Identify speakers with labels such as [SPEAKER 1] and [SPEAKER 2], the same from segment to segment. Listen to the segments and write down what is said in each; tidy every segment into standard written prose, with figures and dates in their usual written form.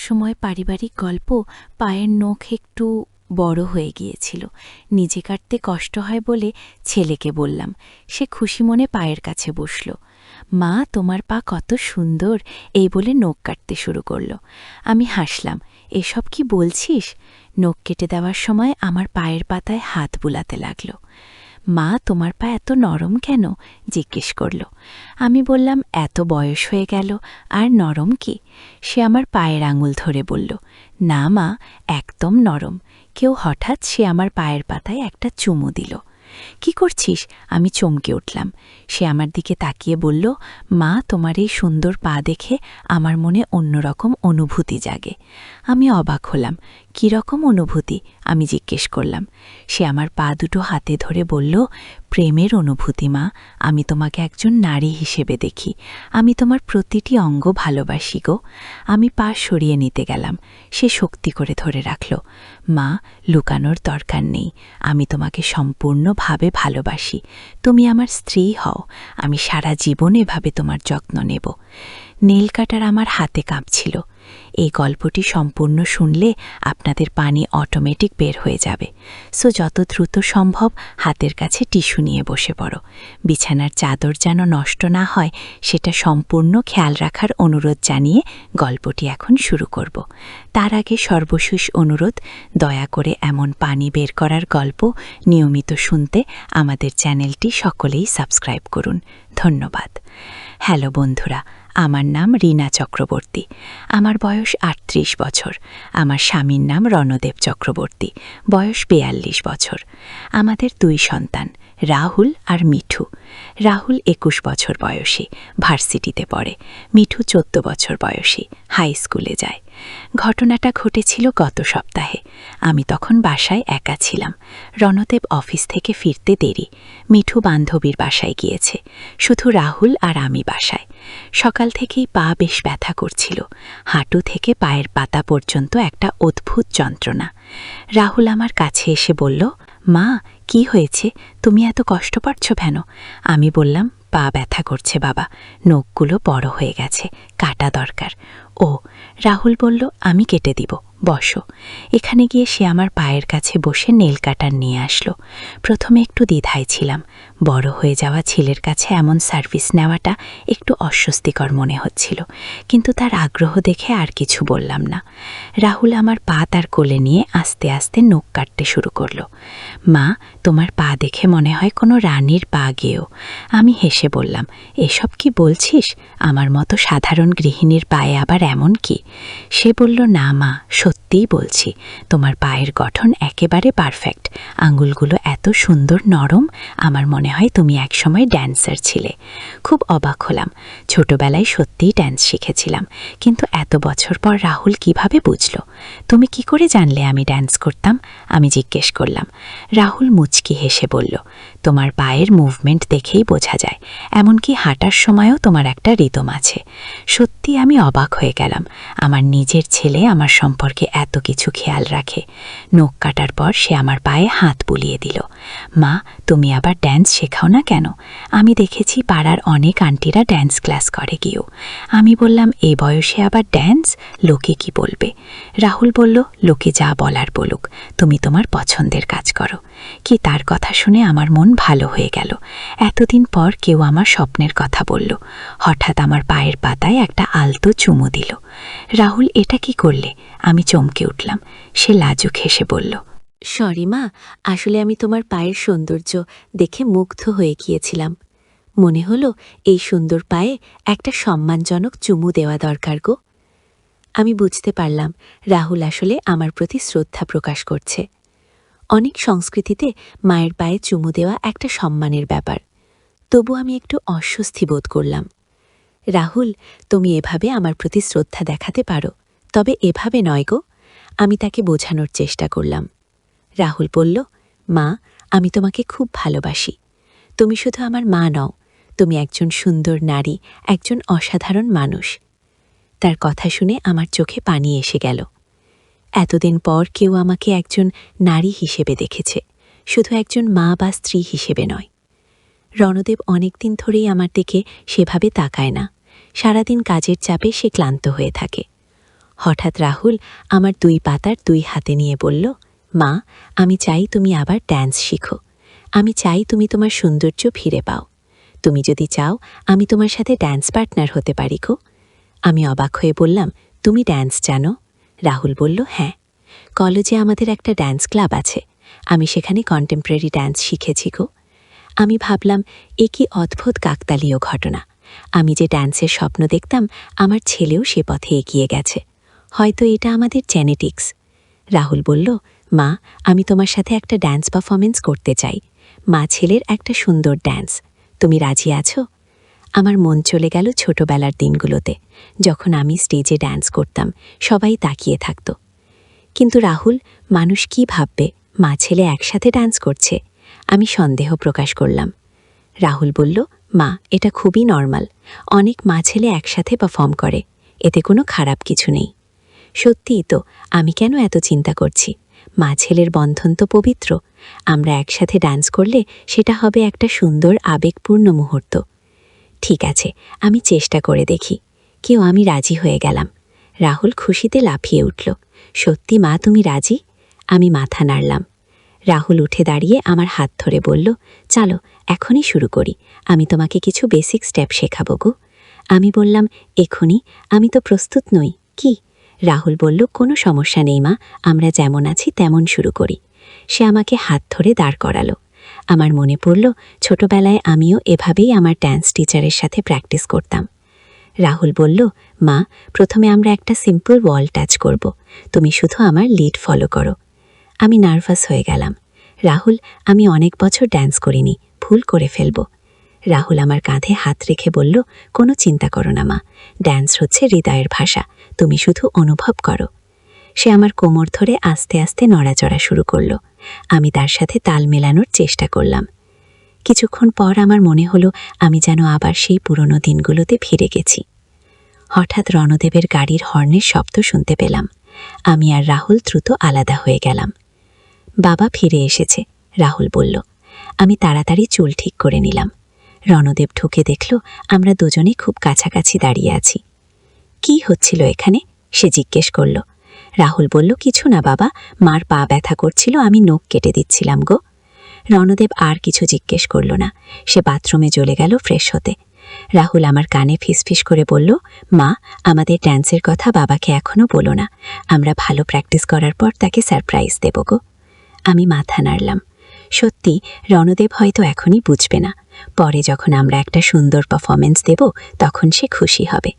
[SPEAKER 1] রহস্যময় পারিবারিক গল্প। পায়ের নখ একটু বড় হয়ে গিয়েছিল। নিজে কাটতে কষ্ট হয় বলে ছেলেকে বললাম। সে খুশি মনে পায়ের কাছে বসল। মা, তোমার পা কত সুন্দর, এই বলে নখ কাটতে শুরু করল। আমি হাসলাম। এসব কি বলছিস? নখ কেটে দেওয়ার সময় আমার পায়ের পাতায় হাত বুলাতে লাগল। মা, তোমার পা এত নরম কেন? জিজ্ঞেস করল। আমি বললাম, এত বয়স হয়ে গেল আর নরম কি? সে আমার পায়ের আঙুল ধরে বলল, না মা, একদম নরম। কেউ হঠাৎ সে আমার পায়ের পাতায় একটা চুমু দিল। কি করছিস? আমি চমকে উঠলাম। সে আমার দিকে তাকিয়ে বলল, মা, তোমার এই সুন্দর পা দেখে আমার মনে অন্যরকম অনুভূতি জাগে। আমি অবাক হলাম। কী রকম অনুভূতি? আমি জিজ্ঞেস করলাম। সে আমার পা দুটো হাতে ধরে বলল, প্রেমের অনুভূতি মা। আমি তোমাকে একজন নারী হিসেবে দেখি। আমি তোমার প্রতিটি অঙ্গ ভালোবাসি গো। আমি পা সরিয়ে নিতে গেলাম। সে শক্তি করে ধরে রাখল। মা, লুকানোর দরকার নেই। আমি তোমাকে সম্পূর্ণভাবে ভালোবাসি। তুমি আমার স্ত্রী হও। আমি সারা জীবন এভাবে তোমার যত্ন নেব। নেল কাটার আমার হাতে কাঁপছিল। এই গল্পটি সম্পূর্ণ শুনলে আপনাদের পানি অটোমেটিক বের হয়ে যাবে। সো যত দ্রুত সম্ভব হাতের কাছে টিস্যু নিয়ে বসে পড়ো। বিছানার চাদর যেন নষ্ট না হয় সেটা সম্পূর্ণ খেয়াল রাখার অনুরোধ জানিয়ে গল্পটি এখন শুরু করব। তার আগে সর্বশেষ অনুরোধ, দয়া করে এমন পানি বের করার গল্প নিয়মিত শুনতে আমাদের চ্যানেলটি সকলেই সাবস্ক্রাইব করুন। ধন্যবাদ। হ্যালো বন্ধুরা, আমার নাম রীনা চক্রবর্তী। আমার বয়স ৩৮ বছর। আমার স্বামীর নাম রণদেব চক্রবর্তী, বয়স ৪২ বছর। আমাদের ২ সন্তান, রাহুল আর মিঠু। রাহুল ২১ বছর বয়সী, ভার্সিটিতে পড়ে। মিঠু ১৪ বছর বয়সী, হাই স্কুলে যায়। ঘটনাটা ঘটেছিল গত সপ্তাহে। আমি তখন বাসায় একা ছিলাম। রণদেব অফিস থেকে ফিরতে দেরি। মিঠু বান্ধবীর বাসায় গিয়েছে। শুধু রাহুল আর আমি বাসায়। সকাল থেকেই পা বেশ ব্যথা করছিল। হাঁটু থেকে পায়ের পাতা পর্যন্ত একটা অদ্ভুত যন্ত্রণা। রাহুল আমার কাছে এসে বলল, মা, কি হয়েছে? তুমি এত কষ্ট পাচ্ছ কেন? আমি বললাম, পা ব্যথা করছে বাবা, নখগুলো বড় হয়ে গেছে, কাটা দরকার। ও, রাহুল বলল, আমি কেটে দিব, বসো। এখানে গিয়ে সে আমার পায়ের কাছে বসে নেল কাটার নিয়ে আসলো। প্রথমে একটু দ্বিধায় ছিলাম। বড় হয়ে যাওয়া ছেলের কাছে এমন সার্ভিস নেওয়াটা একটু অস্বস্তিকর মনে হচ্ছিল, কিন্তু তার আগ্রহ দেখে আর কিছু বললাম না। রাহুল আমার পা তার কোলে নিয়ে আস্তে আস্তে নখ কাটতে শুরু করলো। মা, তোমার পা দেখে মনে হয় কোনো রানীর পা গেয়েও। আমি হেসে বললাম, এসব কি বলছিস? আমার মতো সাধারণ গৃহিণীর পায়ে আবার এমন কি? সে বলল, না মা, সত্যিই বলছি, তোমার পায়ের গঠন একেবারে পারফেক্ট। আঙুলগুলো এত সুন্দর নরম, আমার মনে হয় তুমি একসময় ড্যান্সার ছিলে। খুব অবাক হলাম। ছোটবেলায় সত্যিই ড্যান্স শিখেছিলাম, কিন্তু এত বছর পর রাহুল কিভাবে বুঝল? তুমি কি করে জানলে আমি ড্যান্স করতাম? আমি জিজ্ঞেস করলাম। রাহুল মুচকি হেসে বলল, তোমার পায়ের মুভমেন্ট দেখেই বোঝা যায়। এমনকি হাঁটার সময়ও তোমার একটা রিদম আছে। সত্যি আমি অবাক হয়ে গেলাম। আমার নিজের ছেলে আমার সম্পর্কে এত কিছু খেয়াল রাখে। নখ কাটার পর সে আমার পায়ে হাত বুলিয়ে দিল। মা, তুমি আবার ড্যান্স শেখাও না কেন? আমি দেখেছি পাড়ার অনেক আন্টিরা ড্যান্স ক্লাস করে গিয়েও। আমি বললাম, এই বয়সে আবার ড্যান্স? লোকে কি বলবে? রাহুল বলল, লোকে যা বলার বলুক, তুমি তোমার পছন্দের কাজ করো। কি তার কথা শুনে আমার মন ভালো হয়ে গেল। এতদিন পর কেউ আমার স্বপ্নের কথা বলল। হঠাৎ আমার পায়ের পাতায় একটা আলতো চুমু দিল। রাহুল, এটা কি করলে? আমি চমকে উঠলাম। সে লাজুক হেসে বলল,
[SPEAKER 2] সরি মা, আসলে আমি তোমার পায়ের সৌন্দর্য দেখে মুগ্ধ হয়ে গিয়েছিলাম। মনে হলো এই সুন্দর পায়ে একটা সম্মানজনক চুমু দেওয়া দরকার গো। আমি বুঝতে পারলাম রাহুল আসলে আমার প্রতি শ্রদ্ধা প্রকাশ করছে। অনেক সংস্কৃতিতে মায়ের পায়ে চুমু দেওয়া একটা সম্মানের ব্যাপার। তবু আমি একটু অস্বস্তি বোধ করলাম। রাহুল, তুমি এভাবে আমার প্রতি শ্রদ্ধা দেখাতে পারো, তবে এভাবে নয় গো। আমি তাকে বোঝানোর চেষ্টা করলাম। রাহুল বলল, মা, আমি তোমাকে খুব ভালোবাসি। তুমি শুধু আমার মা নও, তুমি একজন সুন্দর নারী, একজন অসাধারণ মানুষ। তার কথা শুনে আমার চোখে পানি এসে গেল। এতদিন পর কেউ আমাকে একজন নারী হিসেবে দেখেছে, শুধু একজন মা বা স্ত্রী হিসেবে নয়। রণদেব অনেকদিন ধরেই আমার দিকে সেভাবে তাকায় না। সারাদিন কাজের চাপে সে ক্লান্ত হয়ে থাকে। হঠাৎ রাহুল আমার 2 পাতার 2 হাতে নিয়ে বলল, মা, আমি চাই তুমি আবার ড্যান্স শিখো। আমি চাই তুমি তোমার সৌন্দর্য ফিরে পাও। তুমি যদি চাও আমি তোমার সাথে ড্যান্স পার্টনার হতে পারি গো। আমি অবাক হয়ে বললাম, তুমি ড্যান্স জানো? রাহুল বলল, হ্যাঁ, কলেজে আমাদের একটা ড্যান্স ক্লাব আছে, আমি সেখানে কন্টেম্পোরারি ড্যান্স শিখেছি গো। আমি ভাবলাম, এ কি অদ্ভুত কাকতালীয় ঘটনা। আমি যে ড্যান্সের স্বপ্ন দেখতাম, আমার ছেলেও সে পথে এগিয়ে গেছে। হয়তো এটা আমাদের জেনেটিক্স। রাহুল বলল, মা, আমি তোমার সাথে একটা ড্যান্স পারফরমেন্স করতে চাই, মা ছেলের একটা সুন্দর ড্যান্স। তুমি রাজি আছো? আমার মন চলে গেল ছোটবেলার দিনগুলোতে, যখন আমি স্টেজে ড্যান্স করতাম, সবাই তাকিয়ে থাকত। কিন্তু রাহুল, মানুষ কি ভাববে মা ছেলে একসাথে ডান্স করছে? আমি সন্দেহ প্রকাশ করলাম। রাহুল বলল, মা, এটা খুবই নর্মাল, অনেক মা ছেলে একসাথে পারফর্ম করে, এতে কোনো খারাপ কিছু নেই। সত্যিই তো, আমি কেন এত চিন্তা করছি? মা ছেলের বন্ধন তো পবিত্র, আমরা একসাথে ডান্স করলে সেটা হবে একটা সুন্দর আবেগপূর্ণ মুহূর্ত। ঠিক আছে, আমি চেষ্টা করে দেখি। আমি রাজি হয়ে গেলাম। রাহুল খুশিতে লাফিয়ে উঠল। সত্যি মা, তুমি রাজি? আমি মাথা নাড়লাম। রাহুল উঠে দাঁড়িয়ে আমার হাত ধরে বলল, চলো এখনই শুরু করি, আমি তোমাকে কিছু বেসিক স্টেপ শেখাবো গো। আমি বললাম, এখনই? আমি তো প্রস্তুত নই। কি? রাহুল বলল, কোনো সমস্যা নেই মা, আমরা যেমন আছি তেমন শুরু করি। সে আমাকে হাত ধরে দাঁড় করালো। আমার মনে পড়ল, ছোটবেলায় আমিও এভাবেই আমার ড্যান্স টিচারের সাথে প্র্যাকটিস করতাম। রাহুল বলল, মা, প্রথমে আমরা একটা সিম্পল ওয়াল টাচ করব, তুমি শুধু আমার লিড ফলো করো। আমি নার্ভাস হয়ে গেলাম। রাহুল, আমি অনেক বছর ড্যান্স করিনি, ভুল করে ফেলব। রাহুল আমার কাঁধে হাত রেখে বলল, কোনো চিন্তা করো না মা, ড্যান্স হচ্ছে হৃদয়ের ভাষা, তুমি শুধু অনুভব করো। সে আমার কোমর ধরে আস্তে আস্তে নড়াচড়া শুরু করল। আমি তার সাথে তাল মেলানোর চেষ্টা করলাম। কিছুক্ষণ পর আমার মনে হলো আমি যেন আবার সেই পুরনো দিনগুলোতে ফিরে গেছি। হঠাৎ রণদেবের গাড়ির হর্নের শব্দ শুনতে পেলাম। আমি আর রাহুল দ্রুত আলাদা হয়ে গেলাম। বাবা ফিরে এসেছে, রাহুল বলল। আমি তাড়াতাড়ি চুল ঠিক করে নিলাম। রণদেব ঢুকে দেখল আমরা দুজনে খুব কাছাকাছি দাঁড়িয়ে আছি। কি হচ্ছিল এখানে? সে জিজ্ঞেস করল। রাহুল বলল, কিছু না বাবা, মার পা ব্যথা করছিল, আমি নখ কেটে দিচ্ছিলাম গো। রণদেব আর কিছু জিজ্ঞেস করল না, সে বাথরুমে চলে গেল ফ্রেশ হতে। রাহুল আমার কানে ফিসফিস করে বলল, মা, আমাদের ড্যান্সের কথা বাবাকে এখনও বলো না, আমরা ভালো প্র্যাকটিস করার পর তাকে সারপ্রাইজ দেব গো। আমি মাথা নাড়লাম। সত্যি, রণদেব হয়তো এখনই বুঝবে না, পরে যখন আমরা একটা সুন্দর পারফরমেন্স দেব তখন সে খুশি হবে।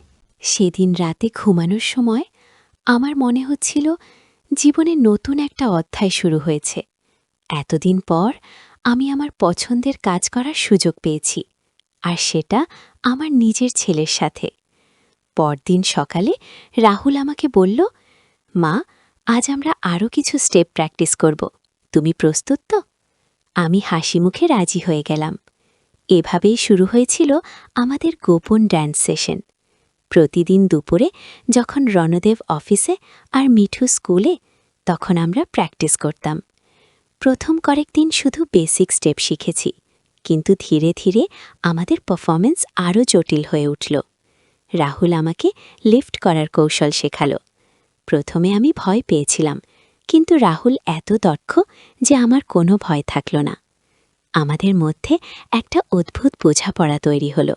[SPEAKER 1] সেদিন রাতে ঘুমানোর সময় আমার মনে হচ্ছিল জীবনে নতুন একটা অধ্যায় শুরু হয়েছে। এতদিন পর আমি আমার পছন্দের কাজ করার সুযোগ পেয়েছি, আর সেটা আমার নিজের ছেলের সাথে। পরদিন সকালে রাহুল আমাকে বলল, মা, আজ আমরা আরও কিছু স্টেপ প্র্যাকটিস করব, তুমি প্রস্তুত তো? আমি হাসি মুখে রাজি হয়ে গেলাম। এভাবেই শুরু হয়েছিল আমাদের গোপন ড্যান্স সেশন। প্রতিদিন দুপুরে যখন রণদেব অফিসে আর মিঠু স্কুলে, তখন আমরা প্র্যাকটিস করতাম। প্রথম কয়েকদিন শুধু বেসিক স্টেপ শিখেছি, কিন্তু ধীরে ধীরে আমাদের পারফরমেন্স আরও জটিল হয়ে উঠল। রাহুল আমাকে লিফট করার কৌশল শেখালো। প্রথমে আমি ভয় পেয়েছিলাম, কিন্তু রাহুল এত দক্ষ যে আমার কোনো ভয় থাকল না। আমাদের মধ্যে একটা অদ্ভুত বোঝাপড়া তৈরি হলো।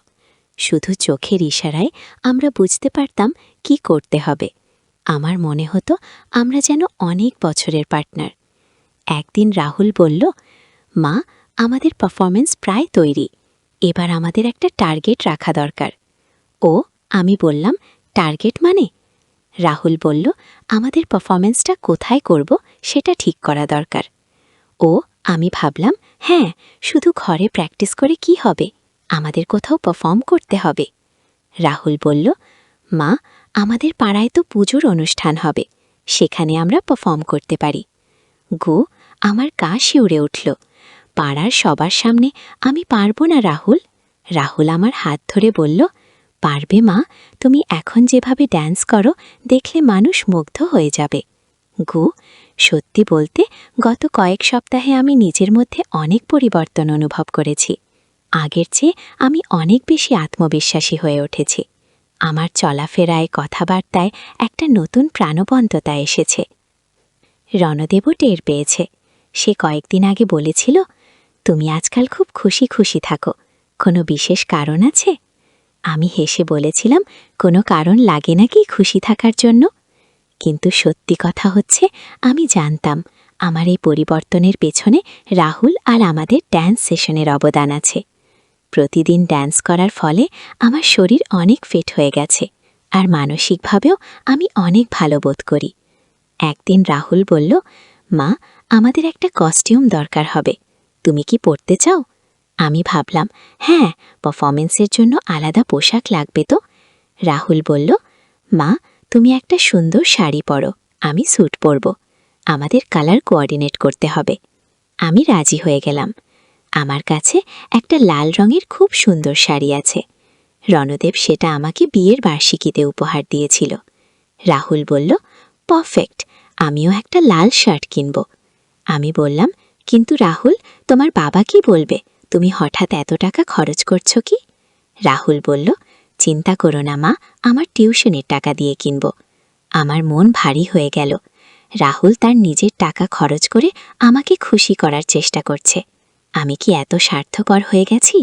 [SPEAKER 1] শুধু চোখের ইশারায় আমরা বুঝতে পারতাম কি করতে হবে। আমার মনে হতো আমরা যেন অনেক বছরের পার্টনার। একদিন রাহুল বলল, মা, আমাদের পারফরমেন্স প্রায় তৈরি, এবার আমাদের একটা টার্গেট রাখা দরকার। ও, আমি বললাম, টার্গেট মানে? রাহুল বলল, আমাদের পারফরমেন্সটা কোথায় করব সেটা ঠিক করা দরকার। ও, আমি ভাবলাম, হ্যাঁ, শুধু ঘরে প্র্যাকটিস করে কি হবে, আমাদের কোথাও পারফর্ম করতে হবে। রাহুল বলল, মা, আমাদের পাড়ায় তো পুজোর অনুষ্ঠান হবে, সেখানে আমরা পারফর্ম করতে পারি। গো, আমার গা শিউরে উঠল। পাড়ার সবার সামনে আমি পারব না রাহুল। রাহুল আমার হাত ধরে বলল, পারবে মা, তুমি এখন যেভাবে ড্যান্স করো দেখলে মানুষ মুগ্ধ হয়ে যাবে। গো, সত্যি বলতে গত কয়েক সপ্তাহে আমি নিজের মধ্যে অনেক পরিবর্তন অনুভব করেছি। আগের চেয়ে আমি অনেক বেশি আত্মবিশ্বাসী হয়ে উঠেছি।
[SPEAKER 2] আমার চলাফেরায় কথাবার্তায় একটা নতুন প্রাণবন্ততা এসেছে। রণদেবও টের পেয়েছে। সে কয়েকদিন আগে বলেছিল, তুমি আজকাল খুব খুশি খুশি থাকো, কোনো বিশেষ কারণ আছে? আমি হেসে বলেছিলাম, কোনো কারণ লাগে নাকি খুশি থাকার জন্য। কিন্তু সত্যি কথা হচ্ছে, আমি জানতাম আমার এই পরিবর্তনের পেছনে রাহুল আর আমাদের ড্যান্স সেশনের অবদান আছে। প্রতিদিন ড্যান্স করার ফলে আমার শরীর অনেক ফিট হয়ে গেছে, আর মানসিকভাবেও আমি অনেক ভালো বোধ করি। একদিন রাহুল বলল, মা, আমাদের একটা কস্টিউম দরকার হবে, তুমি কি পরতে চাও? আমি ভাবলাম, হ্যাঁ, পারফরমেন্সের জন্য আলাদা পোশাক লাগবে তো। রাহুল বলল, মা, তুমি একটা সুন্দর শাড়ি পরো, আমি স্যুট পরব, আমাদের কালার কোঅর্ডিনেট করতে হবে। আমি রাজি হয়ে গেলাম। আমার কাছে একটা লাল রঙের খুব সুন্দর শাড়ি আছে। রণদেব সেটা আমাকে বিয়ের বার্ষিকীতে উপহার দিয়েছিল। রাহুল বলল, পারফেক্ট, আমিও একটা লাল শার্ট কিনব। আমি বললাম, কিন্তু রাহুল, তোমার বাবা কি বলবে, তুমি হঠাৎ এত টাকা খরচ করছো কি? রাহুল বলল, চিন্তা করো না মা, আমার টিউশনের টাকা দিয়ে কিনব। আমার মন ভারী হয়ে গেল। রাহুল তার নিজের টাকা খরচ করে আমাকে খুশি করার চেষ্টা করছে। আমি কি এত স্বার্থপর হয়ে গেছি?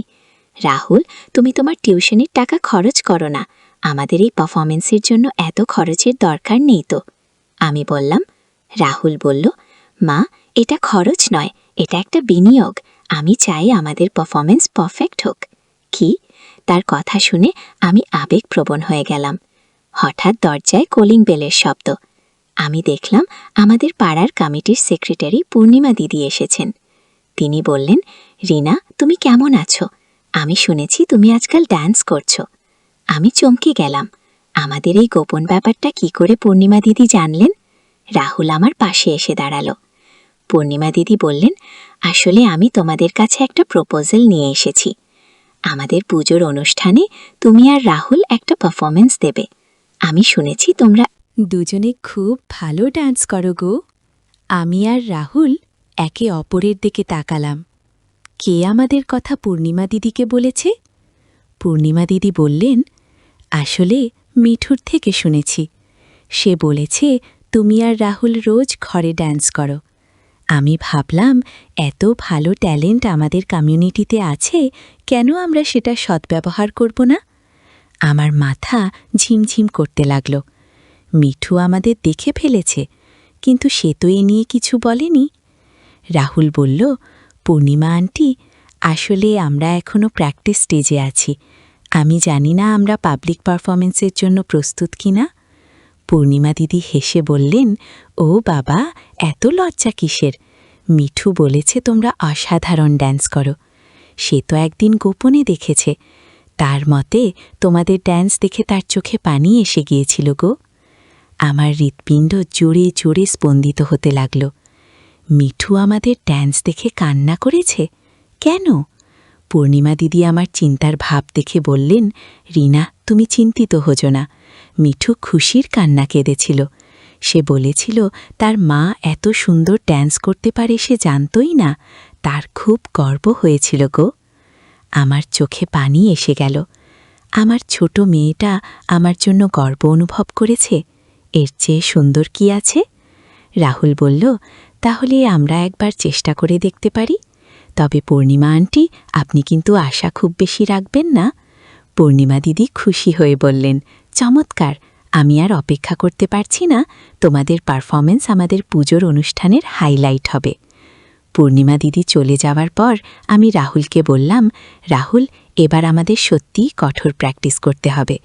[SPEAKER 2] রাহুল, তুমি তোমার টিউশনের টাকা খরচ করো না, আমাদের এই পারফরমেন্সের জন্য এত খরচের দরকার নেই তো। আমি বললাম। রাহুল বলল, মা, এটা খরচ নয়, এটা একটা বিনিয়োগ, আমি চাই আমাদের পারফরমেন্স পারফেক্ট হোক। কি? তার কথা শুনে আমি আবেগপ্রবণ হয়ে গেলাম। হঠাৎ দরজায় কলিং বেলের শব্দ। আমি দেখলাম আমাদের পাড়ার কমিটির সেক্রেটারি পূর্ণিমা দিদি এসেছেন। তিনি বললেন, রিনা, তুমি কেমন আছো? আমি শুনেছি তুমি আজকাল ডান্স করছো। আমি চমকে গেলাম। আমাদের এই গোপন ব্যাপারটা কি করে পূর্ণিমা দিদি জানলেন? রাহুল আমার পাশে এসে দাঁড়ালো। পূর্ণিমা দিদি বললেন, আসলে আমি তোমাদের কাছে একটা প্রপোজাল নিয়ে এসেছি। আমাদের পুজোর অনুষ্ঠানে তুমি আর রাহুল একটা পারফরমেন্স দেবে। আমি শুনেছি তোমরা
[SPEAKER 1] দুজনে খুব ভালো ডান্স করো গো। আমি আর রাহুল একে অপরের দিকে তাকালাম। কে আমাদের কথা পূর্ণিমা দিদিকে বলেছে? পূর্ণিমা দিদি বললেন, আসলে মিঠুর থেকে শুনেছি। সে বলেছে তুমি আর রাহুল রোজ ঘরে ডান্স করো। আমি ভাবলাম, এত ভালো ট্যালেন্ট আমাদের কমিউনিটিতে আছে, কেন আমরা সেটা সদ্ব্যবহার করব না? আমার মাথা ঝিমঝিম করতে লাগল। মিঠু আমাদের দেখে ফেলেছে, কিন্তু সে তো এ নিয়ে কিছু বলেনি। রাহুল বলল, পূর্ণিমা আন্টি, আসলে আমরা এখনও প্র্যাকটিস স্টেজে আছি। আমি জানি না আমরা পাবলিক পারফরমেন্সের জন্য প্রস্তুত কিনা। পূর্ণিমা দিদি হেসে বললেন, ও বাবা, এত লজ্জা কিসের? মিঠু বলেছে তোমরা অসাধারণ ড্যান্স করো। সে তো একদিন গোপনে দেখেছে। তার মতে তোমাদের ড্যান্স দেখে তার চোখে পানি এসে গিয়েছিল গো। আমার হৃৎপিণ্ড জোরে জোরে স্পন্দিত হতে লাগল। মিঠু আমাদের ড্যান্স দেখে কান্না করেছে? কেন? পূর্ণিমা দিদি আমার চিন্তার ভাব দেখে বললেন, রিনা, তুমি চিন্তিত হোজো না। মিঠু খুশির কান্না কেঁদেছিল। সে বলেছিল তার মা এত সুন্দর ড্যান্স করতে পারে সে জানতই না। তার খুব গর্ব হয়েছিল গো। আমার চোখে পানি এসে গেল। আমার ছোট মেয়েটা আমার জন্য গর্ব অনুভব করেছে, এর চেয়ে সুন্দর কি আছে? রাহুল বলল, তাহলে আমরা একবার চেষ্টা করে দেখতে পারি। তবে পূর্ণিমা আন্টি, আপনি কিন্তু আশা খুব বেশি রাখবেন না। পূর্ণিমা দিদি খুশি হয়ে বললেন, চমৎকার, আমি আর অপেক্ষা করতে পারছি না। তোমাদের পারফরমেন্স আমাদের পুজোর অনুষ্ঠানের হাইলাইট হবে। পূর্ণিমা দিদি চলে যাওয়ার পর আমি রাহুলকে বললাম, রাহুল, এবার আমাদের সত্যিই কঠোর প্র্যাকটিস করতে হবে।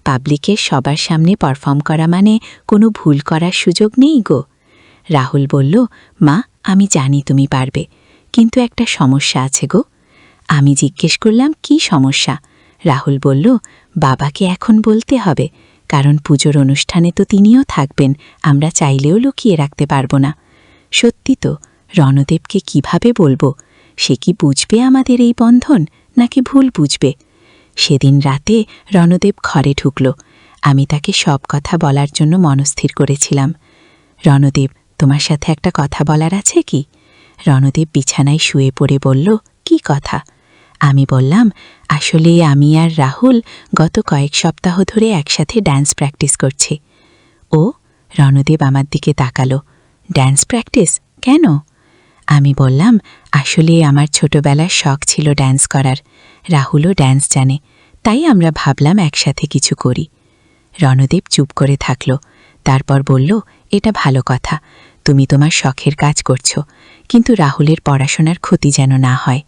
[SPEAKER 1] পাবলিকের সবার সামনে পারফর্ম করা মানে কোনো ভুল করার সুযোগ নেই গো। রাহুল বলল, মা, আমি জানি তুমি পারবে, কিন্তু একটা সমস্যা আছে গো। আমি জিজ্ঞেস করলাম, কি সমস্যা? রাহুল বলল, বাবাকে এখন বলতে হবে, কারণ পুজোর অনুষ্ঠানে তো তিনিও থাকবেন, আমরা চাইলেও লুকিয়ে রাখতে পারব না। সত্যি তো, রণদেবকে কিভাবে বলবো? সে কি বুঝবে আমাদের এই বন্ধন, নাকি ভুল বুঝবে? সেদিন রাতে রণদেব ঘরে ঢুকল। আমি তাকে সব কথা বলার জন্য মনস্থির করেছিলাম। রণদেব, তোমার সাথে একটা কথা বলার আছে কি? রণদেব বিছানায় শুয়ে পড়ে বলল, কি কথা? আমি বললাম, আসলে আমি আর রাহুল গত কয়েক সপ্তাহ ধরে একসাথে ডান্স প্র্যাকটিস করছি। ও, রণদেব আমার দিকে তাকালো। ড্যান্স প্র্যাকটিস কেন? আমি বললাম, আসলে আমার ছোটবেলার শখ ছিল ড্যান্স করার, রাহুলও ড্যান্স জানে, তাই আমরা ভাবলাম একসাথে কিছু করি। রণদেব চুপ করে থাকল, তারপর বলল, এটা ভালো কথা, তুমি তোমার শখের কাজ করছো, কিন্তু রাহুলের পড়াশোনার ক্ষতি যেন না হয়।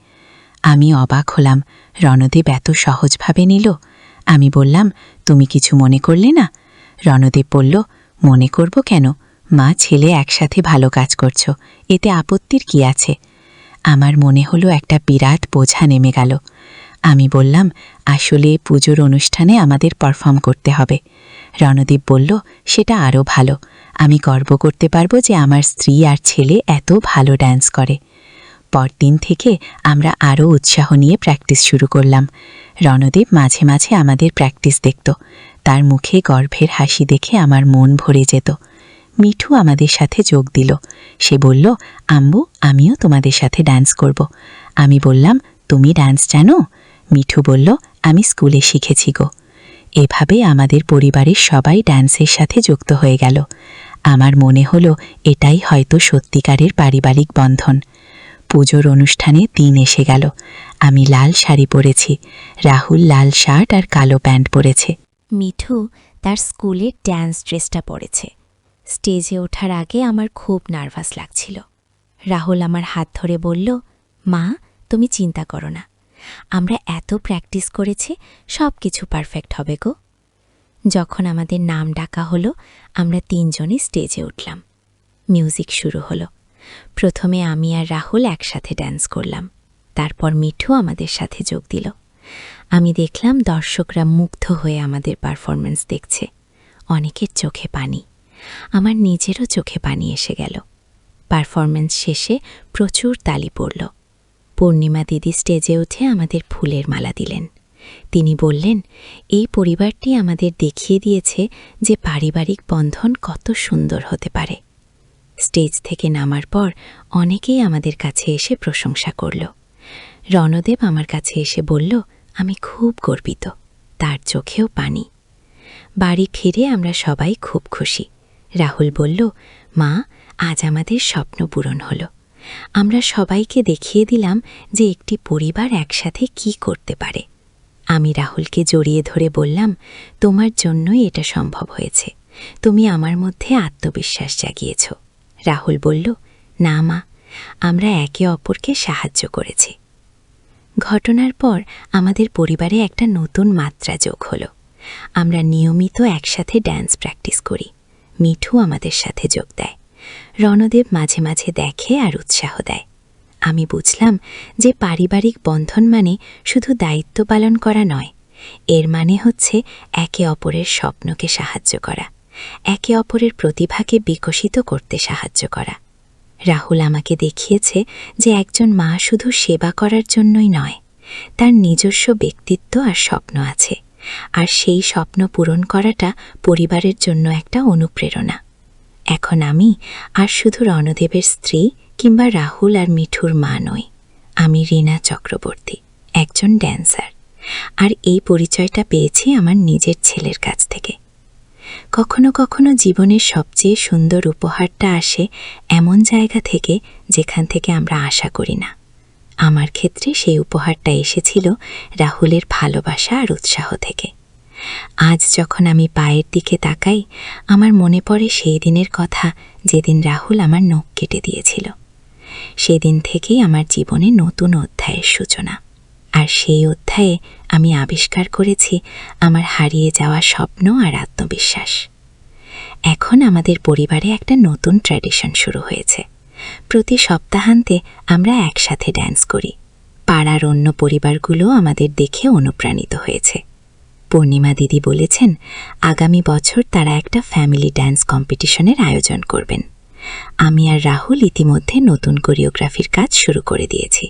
[SPEAKER 1] আমি অবাক হলাম, রণদেব এত সহজভাবে নিল। আমি বললাম, তুমি কিছু মনে করলে না? রণদেব বলল, মনে করব কেন, মা ছেলে একসাথে ভালো কাজ করছো, এতে আপত্তির কি আছে? আমার মনে হলো একটা বিরাট বোঝা নেমে গেল। আমি বললাম, আসলে পুজোর অনুষ্ঠানে আমাদের পারফর্ম করতে হবে। রণদীপ বলল, সেটা আরও ভালো, আমি গর্ব করতে পারবো যে আমার স্ত্রী আর ছেলে এত ভালো ডান্স করে। পরদিন থেকে আমরা আরও উৎসাহ নিয়ে প্র্যাকটিস শুরু করলাম। রণদীপ মাঝে মাঝে আমাদের প্র্যাকটিস দেখত, তার মুখে গর্বের হাসি দেখে আমার মন ভরে যেত। মিঠু আমাদের সাথে যোগ দিল। সে বলল, আম্মু, আমিও তোমাদের সাথে ডান্স করব। আমি বললাম, তুমি ডান্স জানো? মিঠু বলল, আমি স্কুলে শিখেছি গো। এভাবে আমাদের পরিবারের সবাই ডান্সের সাথে যুক্ত হয়ে গেল। আমার মনে হলো এটাই হয়তো সত্যিকারের পারিবারিক বন্ধন। পুজোর অনুষ্ঠানে দিন এসে গেল। আমি লাল শাড়ি পরেছি, রাহুল লাল শার্ট আর কালো প্যান্ট পরেছে।
[SPEAKER 2] মিঠু তার স্কুলের ড্যান্স ড্রেসটা পরেছে। স্টেজে ওঠার আগে আমার খুব নার্ভাস লাগছিল। রাহুল আমার হাত ধরে বলল, মা, তুমি চিন্তা করো না, আমরা এত প্র্যাকটিস করেছি, সব কিছু পারফেক্ট হবে গো। যখন আমাদের নাম ডাকা হলো, আমরা তিনজনই স্টেজে উঠলাম। মিউজিক শুরু হলো। প্রথমে আমি আর রাহুল একসাথে ড্যান্স করলাম, তারপর মিঠু আমাদের সাথে যোগ দিল। আমি দেখলাম দর্শকরা মুগ্ধ হয়ে আমাদের পারফরম্যান্স দেখছে। অনেকের চোখে পানি, আমার নিজেরও চোখে পানি এসে গেল। পারফরম্যান্স শেষে প্রচুর তালি পড়ল। পূর্ণিমা দিদি স্টেজে উঠে আমাদের ফুলের মালা দিলেন। তিনি বললেন, এই পরিবারটি আমাদের দেখিয়ে দিয়েছে যে পারিবারিক বন্ধন কত সুন্দর হতে পারে। স্টেজ থেকে নামার পর অনেকেই আমাদের কাছে এসে প্রশংসা করল। রণদেব আমার কাছে এসে বলল, আমি খুব গর্বিত। তার চোখেও পানি। বাড়ি ফিরে আমরা সবাই খুব খুশি। রাহুল বলল, মা, আজ আমাদের স্বপ্ন পূরণ হলো। আমরা সবাইকে দেখিয়ে দিলাম যে একটি পরিবার একসাথে কি করতে পারে। আমি রাহুলকে জড়িয়ে ধরে বললাম, তোমার জন্যই এটা সম্ভব হয়েছে, তুমি আমার মধ্যে আত্মবিশ্বাস জাগিয়েছ। রাহুল বলল, না মা, আমরা একে অপরকে সাহায্য করেছি। ঘটনার পর আমাদের পরিবারে একটা নতুন মাত্রা যোগ হলো। আমরা নিয়মিত একসাথে ড্যান্স প্র্যাকটিস করি। মিঠু আমাদের সাথে যোগ দেয়। রণদেব মাঝে মাঝে দেখে আর উৎসাহ দেয়। আমি বুঝলাম যে পারিবারিক বন্ধন মানে শুধু দায়িত্ব পালন করা নয়, এর মানে হচ্ছে একে অপরের স্বপ্নকে সাহায্য করা, একে অপরের প্রতিভাকে বিকশিত করতে সাহায্য করা। রাহুল আমাকে দেখিয়েছে যে একজন মা শুধু সেবা করার জন্যই নয়, তার নিজস্ব ব্যক্তিত্ব আর স্বপ্ন আছে, আর সেই স্বপ্ন পূরণ করাটা পরিবারের জন্য একটা অনুপ্রেরণা। এখন আমি আর শুধু রণদেবের স্ত্রী কিংবা রাহুল আর মিঠুর মা নই, আমি রীনা চক্রবর্তী, একজন ড্যান্সার। আর এই পরিচয়টা পেয়েছি আমার নিজের ছেলের কাছ থেকে। কখনো কখনো জীবনের সবচেয়ে সুন্দর উপহারটা আসে এমন জায়গা থেকে যেখান থেকে আমরা আশা করি না। আমার ক্ষেত্রে সেই উপহারটা এসেছিল রাহুলের ভালোবাসা আর উৎসাহ থেকে। আজ যখন আমি পায়ের দিকে তাকাই, আমার মনে পড়ে সেই দিনের কথা যেদিন রাহুল আমার নখ কেটে দিয়েছিল। সেদিন থেকেই আমার জীবনে নতুন অধ্যায়ের সূচনা। আর সেই অধ্যায়ে আমি আবিষ্কার করেছি আমার হারিয়ে যাওয়া স্বপ্ন আর আত্মবিশ্বাস। এখন আমাদের পরিবারে একটা নতুন ট্র্যাডিশন শুরু হয়েছে। প্রতি সপ্তাহান্তে আমরা একসাথে ড্যান্স করি। পাড়ার অন্য পরিবারগুলো আমাদের দেখে অনুপ্রাণিত হয়েছে। পূর্ণিমা দিদি বলেছেন, আগামী বছর তারা একটা ফ্যামিলি ড্যান্স কম্পিটিশনের আয়োজন করবেন। আমি আর রাহুল ইতিমধ্যে নতুন কোরিওগ্রাফির কাজ শুরু করে দিয়েছি।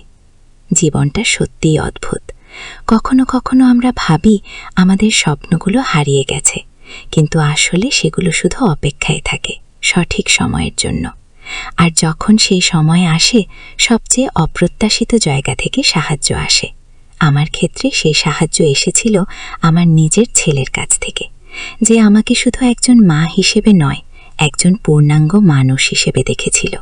[SPEAKER 2] জীবনটা সত্যিই অদ্ভুত। কখনো কখনো আমরা ভাবি আমাদের স্বপ্নগুলো হারিয়ে গেছে, কিন্তু আসলে সেগুলো শুধু অপেক্ষায় থাকে সঠিক সময়ের জন্য। আর যখন সেই সময় আসে, সবচেয়ে অপ্রত্যাশিত জায়গা থেকে সাহায্য আসে।
[SPEAKER 1] আমার ক্ষেত্রে সেই সাহায্য এসেছিল আমার নিজের ছেলের কাছ থেকে, যে আমাকে শুধু একজন মা হিসেবে নয়, একজন পূর্ণাঙ্গ মানুষ হিসেবে দেখেছিল।